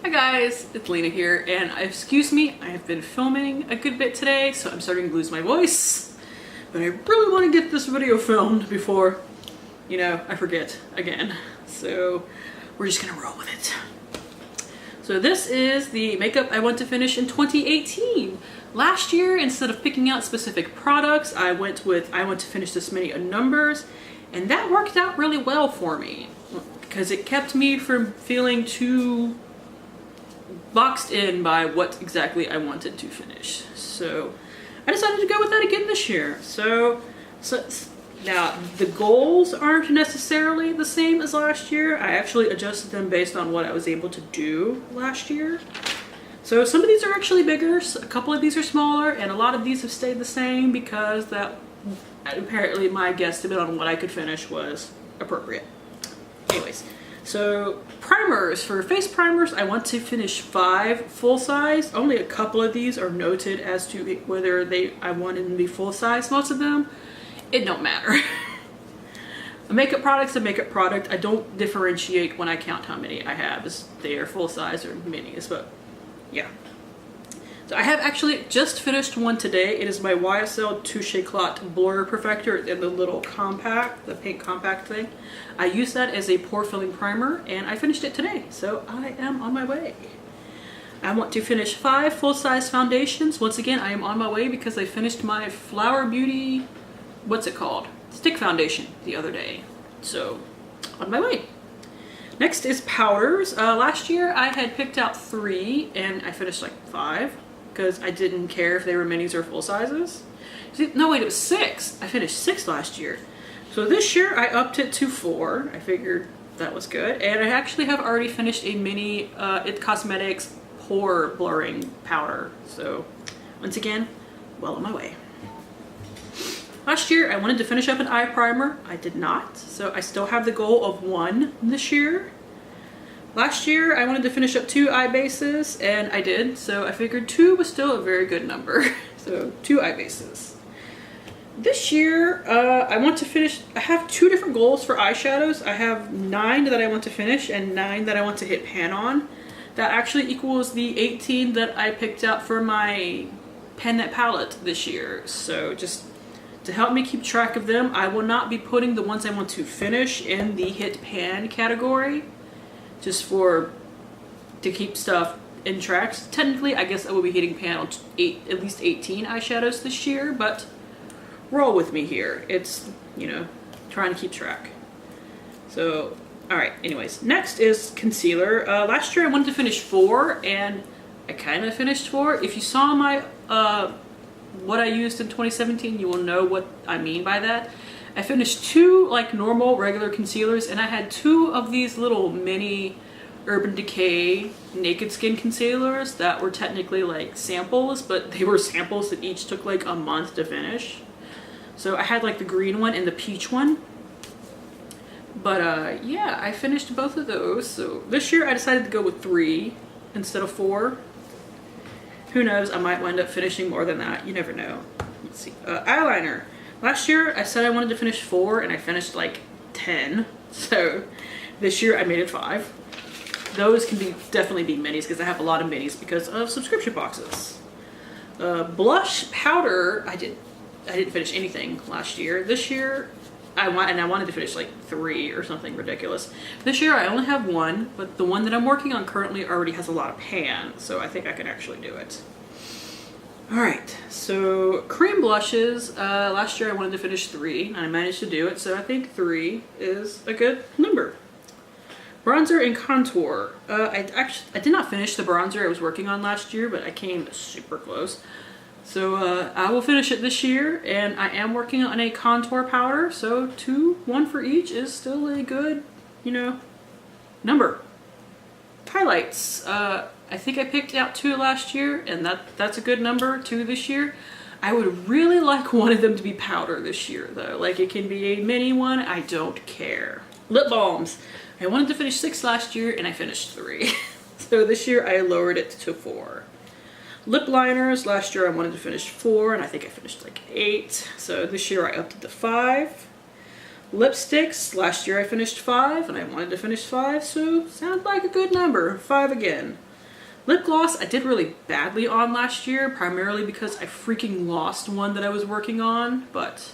Hi guys, it's Lena here, and excuse me, I have been filming a good bit today, so I'm starting to lose my voice. But I really want to get this video filmed before, I forget again. So we're just gonna roll with it. So this is the makeup I want to finish in 2018. Last year, instead of picking out specific products, I went with I want to finish this many numbers, and that worked out really well for me because it kept me from feeling too boxed in by what exactly I wanted to finish. So I decided to go with that again this year. So now the goals aren't necessarily the same as last year. I actually adjusted them based on what I was able to do last year. So some of these are actually bigger, a couple of these are smaller, and a lot of these have stayed the same because that apparently my guesstimate on what I could finish was appropriate. Anyways, so primers, for face primers, I want to finish 5 full size. Only a couple of these are noted as to whether I wanted them to be full size. Most of them, it don't matter. A makeup product's a makeup product. I don't differentiate when I count how many I have, as they are full size or minis, but yeah. So I have actually just finished one today. It is my YSL Touche Éclat Blur Perfector in the little compact, the pink compact thing. I use that as a pore filling primer and I finished it today. So I am on my way. I want to finish 5 full-size foundations. Once again, I am on my way because I finished my Flower Beauty, what's it called? Stick foundation the other day. So on my way. Next is powders. Last year I had picked out 3 and I finished like 5. Because I didn't care if they were minis or full sizes. No, wait, it was 6. I finished 6 last year. So this year I upped it to 4. I figured that was good. And I actually have already finished a mini It Cosmetics pore blurring powder. So once again, well on my way. Last year I wanted to finish up an eye primer. I did not. So I still have the goal of 1 this year. Last year, I wanted to finish up 2 eye bases, and I did, so I figured 2 was still a very good number. So 2 eye bases. This year, I want to finish, I have 2 different goals for eyeshadows. I have 9 that I want to finish and 9 that I want to hit pan on. That actually equals the 18 that I picked out for my Pan palette this year. So just to help me keep track of them, I will not be putting the ones I want to finish in the hit pan category. Just to keep stuff in tracks. Technically, I guess I will be hitting pan on at least 18 eyeshadows this year, but roll with me here. It's, trying to keep track. So, alright, anyways. Next is concealer. Last year I wanted to finish 4, and I kind of finished 4. If you saw my, what I used in 2017, you will know what I mean by that. I finished 2 like normal regular concealers, and I had 2 of these little mini Urban Decay Naked Skin concealers that were technically like samples, but they were samples that each took like a month to finish. So I had like the green one and the peach one. But yeah, I finished both of those. So this year I decided to go with 3 instead of 4. Who knows, I might wind up finishing more than that. You never know. Let's see. Eyeliner. Last year I said I wanted to finish 4 and I finished like 10. So this year I made it 5. Those can definitely be minis because I have a lot of minis because of subscription boxes. Blush powder, I didn't finish anything last year. This year I wanted to finish like 3 or something ridiculous. This year I only have 1, but the one that I'm working on currently already has a lot of pan, so I think I can actually do it. Alright, so cream blushes, last year I wanted to finish 3, and I managed to do it, so I think 3 is a good number. Bronzer and contour. I did not finish the bronzer I was working on last year, but I came super close. So I will finish it this year, and I am working on a contour powder, so 1 for each is still a good, number. Highlights. I think I picked out 2 last year, and that's a good number, 2 this year. I would really like one of them to be powder this year, though. Like, it can be a mini one, I don't care. Lip balms. I wanted to finish 6 last year, and I finished 3. So this year, I lowered it to 4. Lip liners. Last year, I wanted to finish 4, and I think I finished like 8. So this year, I upped it to 5. Lipsticks, last year I finished 5 and I wanted to finish 5, so sounds like a good number. 5 again. Lip gloss I did really badly on last year, primarily because I freaking lost one that I was working on, but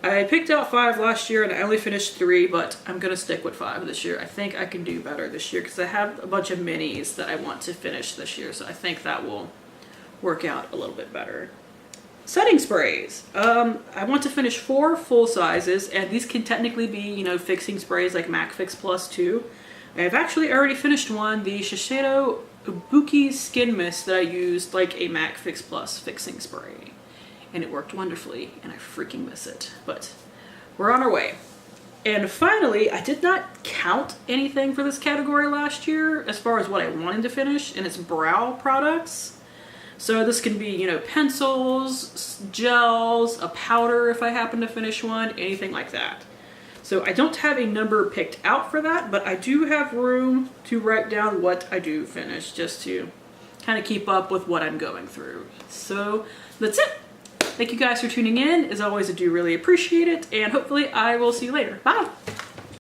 I picked out 5 last year and I only finished 3, but I'm gonna stick with 5 this year. I think I can do better this year because I have a bunch of minis that I want to finish this year, so I think that will work out a little bit better. Setting sprays. I want to finish 4 full sizes, and these can technically be, you know, fixing sprays like MAC Fix Plus 2. I've actually already finished one, the Shiseido Ibuki Skin Mist that I used like a MAC Fix Plus fixing spray. And it worked wonderfully, and I freaking miss it. But we're on our way. And finally, I did not count anything for this category last year as far as what I wanted to finish, and it's brow products. So this can be, you know, pencils, gels, a powder if I happen to finish one, anything like that. So I don't have a number picked out for that, but I do have room to write down what I do finish just to kind of keep up with what I'm going through. So that's it. Thank you guys for tuning in. As always, I do really appreciate it, and hopefully I will see you later. Bye!